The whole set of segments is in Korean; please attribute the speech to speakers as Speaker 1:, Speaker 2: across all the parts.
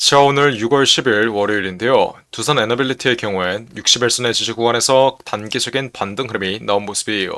Speaker 1: 자, 오늘 6월 10일 월요일인데요. 두산 에너빌리티의 경우엔 61선의 지지 구간에서 단기적인 반등 흐름이 나온 모습이에요.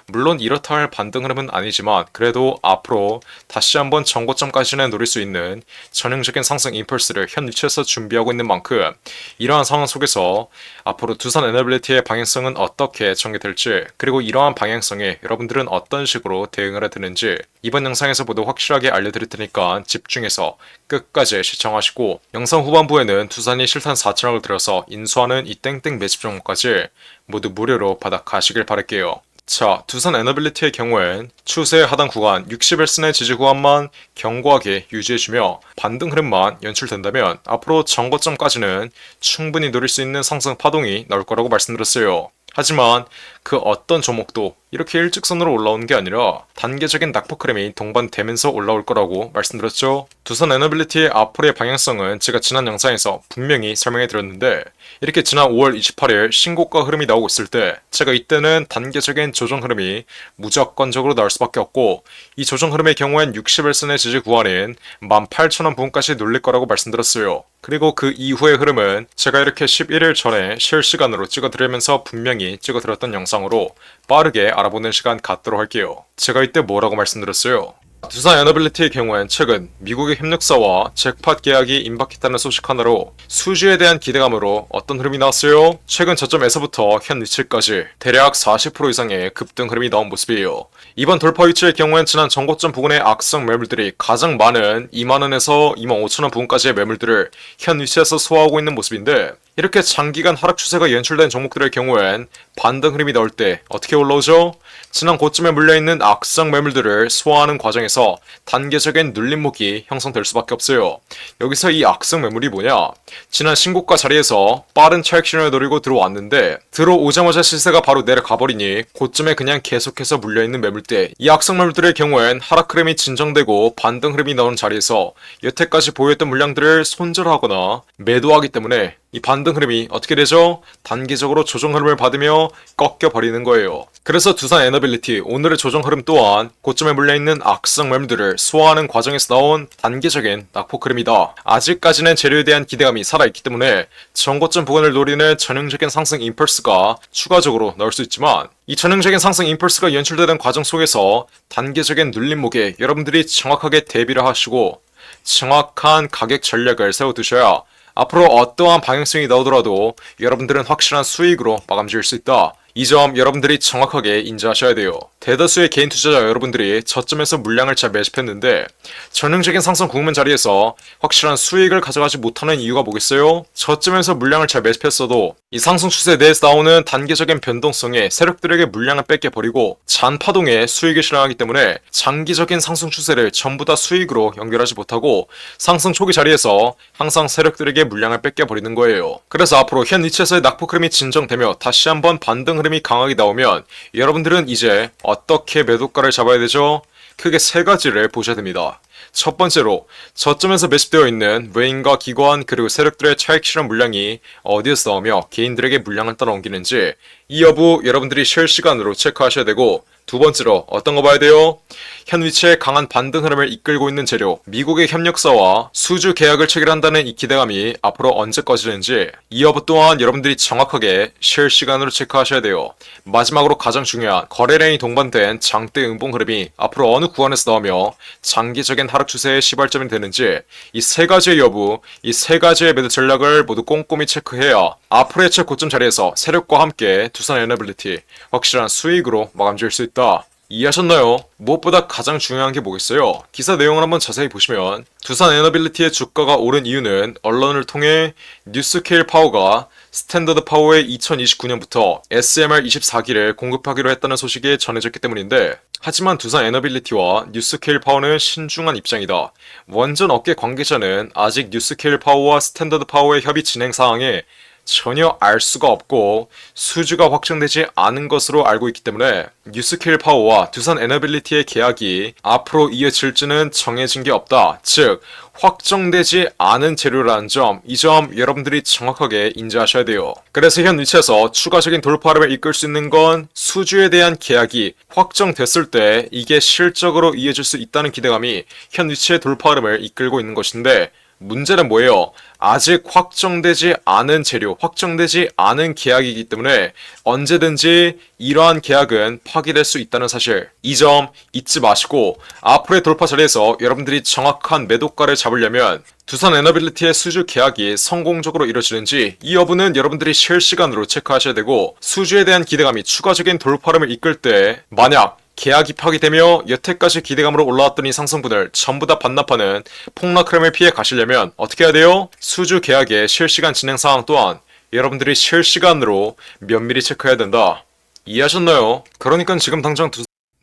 Speaker 1: 물론 이렇다 할 반등 흐름은 아니지만 그래도 앞으로 다시 한번 정고점까지는 노릴 수 있는 전형적인 상승 임펄스를 현 위치에서 준비하고 있는 만큼 이러한 상황 속에서 앞으로 두산 에너빌리티의 방향성은 어떻게 전개될지, 그리고 이러한 방향성에 여러분들은 어떤 식으로 대응을 해야 되는지 이번 영상에서 모두 확실하게 알려드릴 테니까 집중해서 끝까지 시청하시고, 영상 후반부에는 두산이 실탄 4천억을 들여서 인수하는 이 땡땡 매집 종목까지 모두 무료로 받아 가시길 바랄게요. 자, 두산 에너빌리티의 경우엔 추세 하단 구간 61선의 지지 구간만 견고하게 유지해주며 반등 흐름만 연출된다면 앞으로 정고점까지는 충분히 노릴 수 있는 상승 파동이 나올 거라고 말씀드렸어요. 하지만 그 어떤 종목도 이렇게 일직선으로 올라오는 게 아니라 단계적인 낙폭 흐름이 동반되면서 올라올 거라고 말씀드렸죠. 두산 에너빌리티의 앞으로의 방향성은 제가 지난 영상에서 분명히 설명해 드렸는데, 이렇게 지난 5월 28일 신고가 흐름이 나오고 있을 때 제가 이때는 단계적인 조정 흐름이 무조건적으로 나올 수밖에 없고, 이 조정 흐름의 경우엔 61선의 지지 구간인 18,000원 부근까지 눌릴 거라고 말씀드렸어요. 그리고 그 이후의 흐름은 제가 이렇게 11일 전에 실시간으로 찍어드리면서 분명히 찍어드렸던 영상으로 빠르게 알아보는 시간 갖도록 할게요. 제가 이때 뭐라고 말씀드렸어요? 두산 에너빌리티의 경우엔 최근 미국의 협력사와 잭팟 계약이 임박했다는 소식 하나로 수주에 대한 기대감으로 어떤 흐름이 나왔어요? 최근 저점에서부터 현 위치까지 대략 40% 이상의 급등 흐름이 나온 모습이에요. 이번 돌파 위치의 경우엔 지난 전고점 부근의 악성 매물들이 가장 많은 2만원에서 25,000원 부근까지의 매물들을 현 위치에서 소화하고 있는 모습인데, 이렇게 장기간 하락 추세가 연출된 종목들의 경우엔 반등 흐름이 나올 때 어떻게 올라오죠? 지난 고점에 물려있는 악성 매물들을 소화하는 과정에서 단계적인 눌림목이 형성될 수밖에 없어요. 여기서 이 악성 매물이 뭐냐? 지난 신고가 자리에서 빠른 차익 실현을 노리고 들어왔는데 들어오자마자 시세가 바로 내려가 버리니 고점에 그냥 계속해서 물려있는 매물대, 이 악성 매물들의 경우엔 하락 흐름이 진정되고 반등 흐름이 나오는 자리에서 여태까지 보였던 물량들을 손절하거나 매도하기 때문에 이 반등 흐름이 어떻게 되죠? 단기적으로 조정 흐름을 받으며 꺾여버리는 거예요. 그래서 두산 에너빌리티 오늘의 조정 흐름 또한 고점에 물려있는 악성 매물들을 소화하는 과정에서 나온 단기적인 낙폭 흐름이다. 아직까지는 재료에 대한 기대감이 살아있기 때문에 전고점 부근을 노리는 전형적인 상승 임펄스가 추가적으로 나올 수 있지만, 이 전형적인 상승 임펄스가 연출되는 과정 속에서 단계적인 눌림목에 여러분들이 정확하게 대비를 하시고 정확한 가격 전략을 세워두셔야 앞으로 어떠한 방향성이 나오더라도 여러분들은 확실한 수익으로 마감 지을 수 있다. 이 점 여러분들이 정확하게 인지하셔야 돼요. 대다수의 개인 투자자 여러분들이 저점에서 물량을 잘 매집했는데 전형적인 상승 국면 자리에서 확실한 수익을 가져가지 못하는 이유가 뭐겠어요? 저점에서 물량을 잘 매집했어도 이 상승 추세 내에서 나오는 단계적인 변동성에 세력들에게 물량을 뺏겨버리고 잔파동에 수익을 실현하기 때문에 장기적인 상승 추세를 전부 다 수익으로 연결하지 못하고 상승 초기 자리에서 항상 세력들에게 물량을 뺏겨버리는 거예요. 그래서 앞으로 현 위치에서의 낙폭 흐름이 진정되며 다시 한번 반등 흐름이 강하게 나오면 여러분들은 이제 어떻게 매도가를 잡아야 되죠? 크게 세 가지를 보셔야 됩니다. 첫 번째로 저점에서 매집되어 있는 외인과 기관 그리고 세력들의 차익 실현 물량이 어디에서 나오며 개인들에게 물량을 따라 옮기는지 이 여부 여러분들이 실시간으로 체크하셔야 되고, 두 번째로 어떤 거 봐야 돼요? 현 위치에 강한 반등 흐름을 이끌고 있는 재료, 미국의 협력사와 수주 계약을 체결한다는 이 기대감이 앞으로 언제 꺼지는지 이 여부 또한 여러분들이 정확하게 실시간으로 체크하셔야 돼요. 마지막으로 가장 중요한 거래량이 동반된 장대 음봉 흐름이 앞으로 어느 구간에서 나오며 장기적인 하락 추세의 시발점이 되는지 이 세 가지의 여부, 이 세 가지의 매도 전략을 모두 꼼꼼히 체크해야 앞으로의 최고점 자리에서 세력과 함께 두산 에너빌리티 확실한 수익으로 마감 지을 수 있다. 이해하셨나요? 무엇보다 가장 중요한 게 뭐겠어요? 기사 내용을 한번 자세히 보시면 두산 에너빌리티의 주가가 오른 이유는 언론을 통해 뉴스케일 파워가 스탠더드 파워의 2029년부터 SMR 24기를 공급하기로 했다는 소식이 전해졌기 때문인데, 하지만 두산 에너빌리티와 뉴스케일 파워는 신중한 입장이다. 원전 업계 관계자는 아직 뉴스케일 파워와 스탠더드 파워의 협의 진행 사항에 전혀 알 수가 없고 수주가 확정되지 않은 것으로 알고 있기 때문에 뉴스케일 파워와 두산 에너빌리티의 계약이 앞으로 이어질지는 정해진 게 없다. 즉 확정되지 않은 재료라는 점, 이 점 여러분들이 정확하게 인지하셔야 돼요. 그래서 현 위치에서 추가적인 돌파를 이끌 수 있는 건 수주에 대한 계약이 확정됐을 때 이게 실적으로 이어질 수 있다는 기대감이 현 위치의 돌파 흐름을 이끌고 있는 것인데, 문제는 뭐예요? 아직 확정되지 않은 재료, 확정되지 않은 계약이기 때문에 언제든지 이러한 계약은 파기될 수 있다는 사실. 이 점 잊지 마시고 앞으로의 돌파 자리에서 여러분들이 정확한 매도가를 잡으려면 두산 에너빌리티의 수주 계약이 성공적으로 이루어지는지 이 여부는 여러분들이 실시간으로 체크하셔야 되고, 수주에 대한 기대감이 추가적인 돌파름을 이끌 때 만약 계약이 파기되며 여태까지 기대감으로 올라왔던 이 상승분을 전부 다 반납하는 폭락 흐름을 피해 가시려면 어떻게 해야 돼요? 수주 계약의 실시간 진행 상황 또한 여러분들이 실시간으로 면밀히 체크해야 된다. 이해하셨나요? 그러니까 지금 당장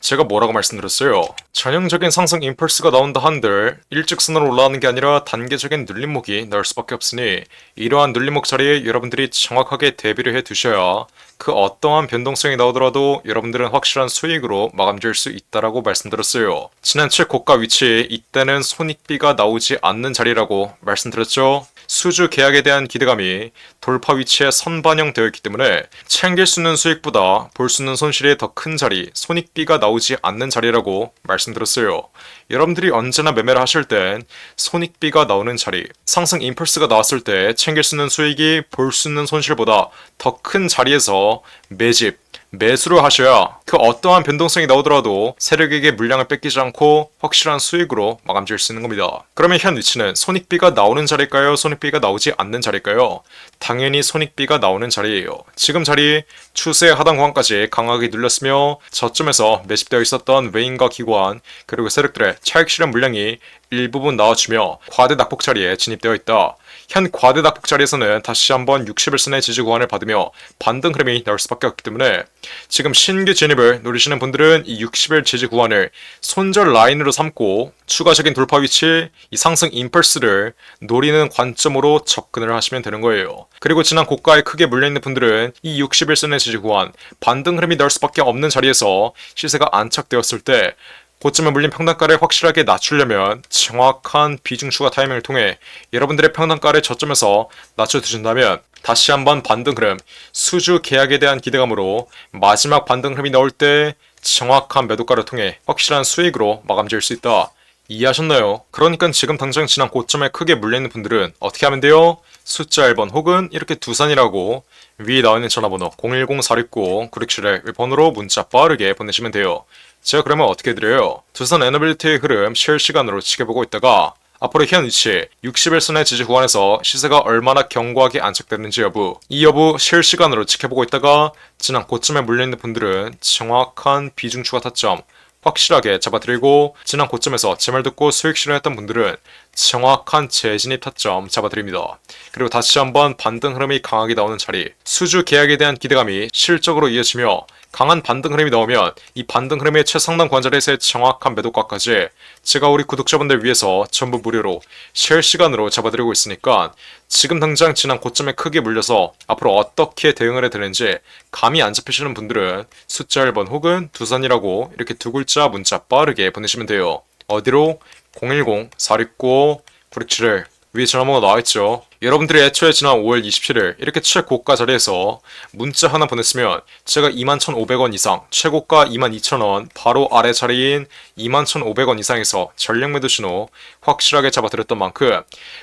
Speaker 1: 제가 뭐라고 말씀드렸어요? 전형적인 상승 임펄스가 나온다 한들 일직선으로 올라가는 게 아니라 단계적인 눌림목이 나올 수밖에 없으니 이러한 눌림목 자리에 여러분들이 정확하게 대비를 해 두셔야 그 어떠한 변동성이 나오더라도 여러분들은 확실한 수익으로 마감 지을 수 있다라고 말씀드렸어요. 지난 최고가 위치, 이때는 손익비가 나오지 않는 자리라고 말씀드렸죠. 수주 계약에 대한 기대감이 돌파 위치에 선반영되어 있기 때문에 챙길 수 있는 수익보다 볼 수 있는 손실이 더 큰 자리, 손익비가 나오지 않는 자리라고 말씀드렸어요. 여러분들이 언제나 매매를 하실 땐 손익비가 나오는 자리, 상승 임펄스가 나왔을 때 챙길 수 있는 수익이 볼 수 있는 손실보다 더 큰 자리에서 매집, 매수를 하셔야 그 어떠한 변동성이 나오더라도 세력에게 물량을 뺏기지 않고 확실한 수익으로 마감 지을 수 있는 겁니다. 그러면 현 위치는 손익비가 나오는 자리일까요? 손익비가 나오지 않는 자리일까요? 당연히 손익비가 나오는 자리예요. 지금 자리 추세 하단 구간까지 강하게 눌렸으며 저점에서 매집되어 있었던 외인과 기관 그리고 세력들의 차익 실현 물량이 일부분 나와주며 과대 낙폭 자리에 진입되어 있다. 현 과대 낙폭 자리에서는 다시 한번 60일선의 지지 구간을 받으며 반등 흐름이 나올 수밖에 없기 때문에 지금 신규 진입을 노리시는 분들은 이 60일 지지 구간을 손절 라인으로 삼고 추가적인 돌파 위치, 이 상승 임펄스를 노리는 관점으로 접근을 하시면 되는 거예요. 그리고 지난 고가에 크게 물려있는 분들은 이 60일선의 지지 구간, 반등 흐름이 나올 수밖에 없는 자리에서 시세가 안착되었을 때 고점에 물린 평단가를 확실하게 낮추려면 정확한 비중 추가 타이밍을 통해 여러분들의 평단가를 저점에서 낮춰두신다면 다시 한번 반등 흐름, 수주 계약에 대한 기대감으로 마지막 반등 흐름이 나올 때 정확한 매도가를 통해 확실한 수익으로 마감 지을 수 있다. 이해하셨나요? 그러니까 지금 당장 지난 고점에 크게 물려있는 분들은 어떻게 하면 돼요? 숫자 1번 혹은 이렇게 두산이라고 위에 나와있는 전화번호 010-469-9671 번호로 문자 빠르게 보내시면 돼요. 제가 그러면 어떻게 해드려요? 두산 에너빌리티의 흐름 실시간으로 지켜보고 있다가 앞으로 현 위치 60일선의 지지 구간에서 시세가 얼마나 견고하게 안착되는지 여부, 이 여부 실시간으로 지켜보고 있다가 지난 고점에 물려있는 분들은 정확한 비중 추가 타점 확실하게 잡아드리고 지난 고점에서 제 말 듣고 수익 실현했던 분들은 정확한 재진입 타점 잡아드립니다. 그리고 다시 한번 반등 흐름이 강하게 나오는 자리, 수주 계약에 대한 기대감이 실적으로 이어지며 강한 반등 흐름이 나오면 이 반등 흐름의 최상단 관절에서의 정확한 매도가까지 제가 우리 구독자분들 위해서 전부 무료로 실시간으로 잡아드리고 있으니까 지금 당장 지난 고점에 크게 물려서 앞으로 어떻게 대응을 해야 되는지 감이 안 잡히시는 분들은 숫자 1번 혹은 두산이라고 이렇게 두 글자 문자 빠르게 보내시면 돼요. 어디로? 010-469-9671 위에 전화번호가 나와있죠. 여러분들이 애초에 지난 5월 27일 이렇게 최고가 자리에서 문자 하나 보냈으면 제가 21,500원 이상, 최고가 22,000원 바로 아래 자리인 21,500원 이상에서 전략 매도 신호 확실하게 잡아드렸던 만큼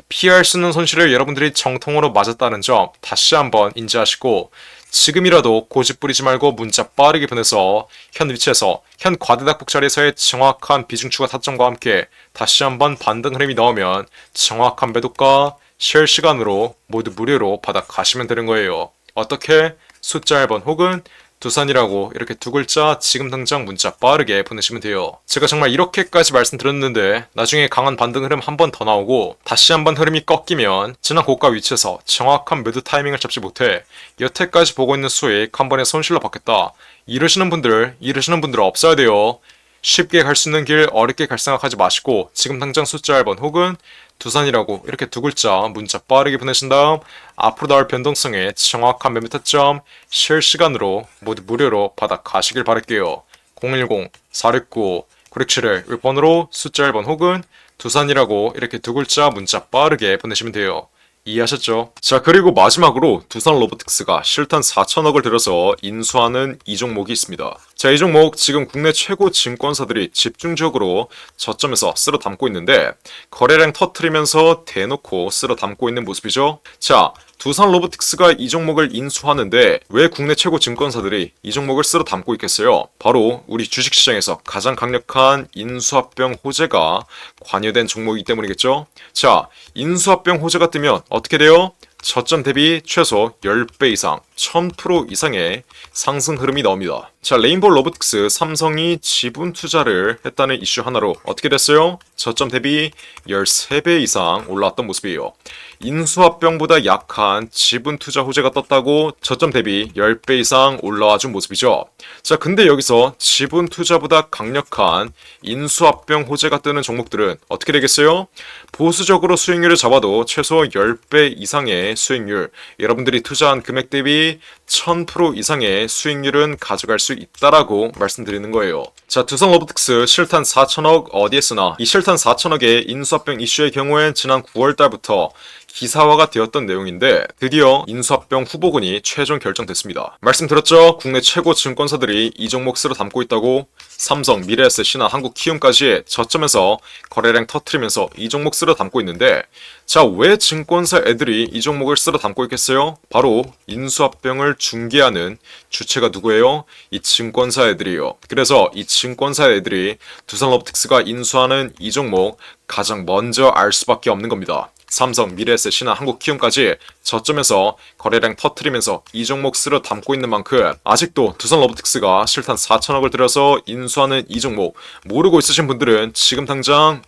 Speaker 1: 피할 수 있는 손실을 여러분들이 정통으로 맞았다는 점 다시 한번 인지하시고 지금이라도 고집 부리지 말고 문자 빠르게 보내서 현 위치에서 현 과대낙폭 자리에서의 정확한 비중 추가 타점과 함께 다시 한번 반등 흐름이 나오면 정확한 매도가 실시간으로 모두 무료로 받아 가시면 되는 거예요. 어떻게? 숫자 1번 혹은 두산이라고 이렇게 두 글자 지금 당장 문자 빠르게 보내시면 돼요. 제가 정말 이렇게까지 말씀드렸는데 나중에 강한 반등 흐름 한 번 더 나오고 다시 한번 흐름이 꺾이면 지난 고가 위치에서 정확한 매도 타이밍을 잡지 못해 여태까지 보고 있는 수익 한 번에 손실로 받겠다. 이러시는 분들 없어야 돼요. 쉽게 갈 수 있는 길 어렵게 갈 생각하지 마시고 지금 당장 숫자 1번 혹은 두산이라고 이렇게 두 글자 문자 빠르게 보내신 다음 앞으로 나올 변동성에 정확한 매매 타점 실시간으로 모두 무료로 받아 가시길 바랄게요. 010-469-9671 번호로 숫자 1번 혹은 두산이라고 이렇게 두 글자 문자 빠르게 보내시면 돼요. 이해하셨죠? 자, 그리고 마지막으로 두산 로보틱스가 실탄 4천억을 들여서 인수하는 이 종목이 있습니다. 자, 이 종목 지금 국내 최고 증권사들이 집중적으로 저점에서 쓸어 담고 있는데 거래량 터트리면서 대놓고 쓸어 담고 있는 모습이죠. 자, 두산 로보틱스가 이 종목을 인수하는데 왜 국내 최고 증권사들이 이 종목을 쓸어 담고 있겠어요? 바로 우리 주식시장에서 가장 강력한 인수합병 호재가 관여된 종목이기 때문이겠죠. 자, 인수합병 호재가 뜨면 어떻게 돼요? 저점 대비 최소 10배 이상, 1000% 이상의 상승 흐름이 나옵니다. 자, 레인보우 로보틱스, 삼성이 지분 투자를 했다는 이슈 하나로 어떻게 됐어요? 저점 대비 13배 이상 올라왔던 모습이에요. 인수합병보다 약한 지분 투자 호재가 떴다고 저점 대비 10배 이상 올라와 준 모습이죠. 자, 근데 여기서 지분 투자보다 강력한 인수합병 호재가 뜨는 종목들은 어떻게 되겠어요? 보수적으로 수익률을 잡아도 최소 10배 이상의 수익률, 여러분들이 투자한 금액 대비 1000% 이상의 수익률은 가져갈 수 있다라고 말씀드리는 거예요. 자, 두산 로보틱스 실탄 4천억 어디에 쓰나? 이 실탄 4천억의 인수합병 이슈의 경우엔 지난 9월 달부터 기사화가 되었던 내용인데 드디어 인수합병 후보군이 최종 결정됐습니다. 말씀드렸죠? 국내 최고 증권사들이 이 종목 쓸어 담고 있다고. 삼성, 미래에셋, 신한, 한국키움까지 저점에서 거래량 터트리면서 이 종목 쓸어 담고 있는데 자, 왜 증권사 애들이 이 종목을 쓸어 담고 있겠어요? 바로 인수합병을 중개하는 주체가 누구예요? 이 증권사 애들이에요. 그래서 이 증권사 애들이 두산 로보틱스가 인수하는 이 종목 가장 먼저 알 수밖에 없는 겁니다. 삼성, 미래에셋, 신한, 한국키움까지 저점에서 거래량 터트리면서 이 종목 쓸어 담고 있는 만큼 아직도 두산 로보틱스가 실탄 4천억을 들여서 인수하는 이 종목 모르고 있으신 분들은 지금 당장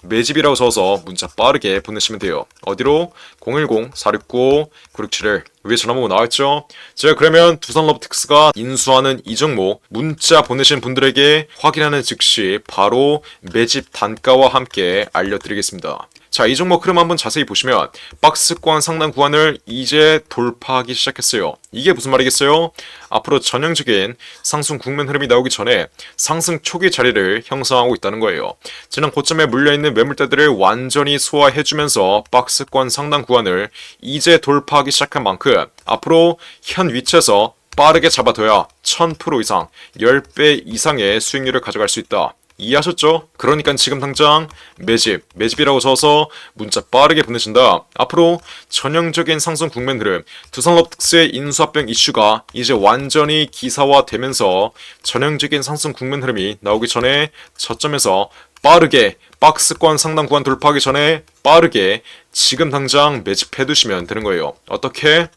Speaker 1: 매집이라고 적어서 문자 빠르게 보내시면 돼요. 어디로? 010-469-9671 위에 전화번호 나와있죠? 제가 그러면 두산 로보틱스가 인수하는 이 종목 문자 보내신 분들에게 확인하는 즉시 바로 매집 단가와 함께 알려드리겠습니다. 자, 이 종목 흐름 한번 자세히 보시면 박스권 상단 구간을 이제 돌파하기 시작했어요. 이게 무슨 말이겠어요? 앞으로 전형적인 상승 국면 흐름이 나오기 전에 상승 초기 자리를 형성하고 있다는 거예요. 지난 고점에 물려있는 매물대들을 완전히 소화해주면서 박스권 상단 구간을 이제 돌파하기 시작한 만큼 앞으로 현 위치에서 빠르게 잡아둬야 1000% 이상, 10배 이상의 수익률을 가져갈 수 있다. 이해하셨죠? 그러니까 지금 당장 매집이라고 적어서 문자 빠르게 보내신다. 앞으로 전형적인 상승 국면 흐름, 두산 로보틱스의 인수합병 이슈가 이제 완전히 기사화되면서 전형적인 상승 국면 흐름이 나오기 전에 저점에서 빠르게 박스권 상단 구간 돌파하기 전에 빠르게 지금 당장 매집해두시면 되는 거예요. 어떻게?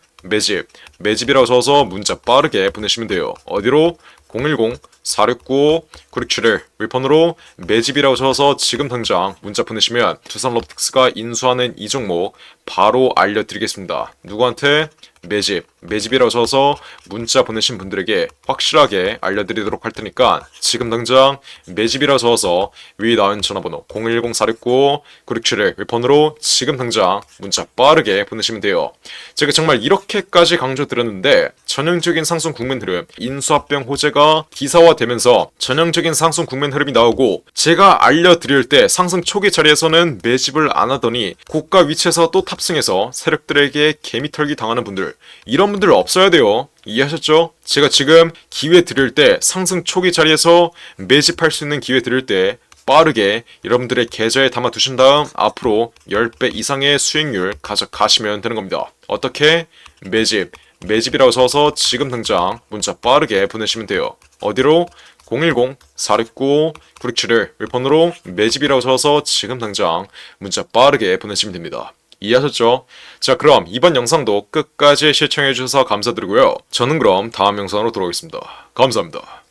Speaker 1: 매집이라고 적어서 문자 빠르게 보내시면 돼요. 어디로? 010-469-9671 윌폰으로 매집이라고 적어서 지금 당장 문자 보내시면 두산 로보틱스가 인수하는 이 종목 바로 알려드리겠습니다. 누구한테? 매집이라고 적어서 문자 보내신 분들에게 확실하게 알려드리도록 할 테니까 지금 당장 매집이라고 적어서 위에 나온 전화번호 010-469-9671 윌폰으로 지금 당장 문자 빠르게 보내시면 돼요. 제가 정말 이렇게까지 강조드렸는데 전형적인 상승 국면 흐름, 인수합병 호재가 기사화되면서 전형적인 상승 국면 흐름이 나오고 제가 알려드릴 때 상승 초기 자리에서는 매집을 안 하더니 고가 위치에서 또 탑승해서 세력들에게 개미털기 당하는 분들, 이런 분들 없어야 돼요. 이해하셨죠? 제가 지금 기회 드릴 때 상승 초기 자리에서 매집할 수 있는 기회 드릴 때 빠르게 여러분들의 계좌에 담아 두신 다음 앞으로 10배 이상의 수익률 가져가시면 되는 겁니다. 어떻게? 매집이라고 적어서 지금 당장 문자 빠르게 보내시면 돼요. 어디로? 010-469-9671 윌폰으로 매집이라고 적어서 지금 당장 문자 빠르게 보내시면 됩니다. 이해하셨죠? 자, 그럼 이번 영상도 끝까지 시청해주셔서 감사드리고요. 저는 그럼 다음 영상으로 돌아오겠습니다. 감사합니다.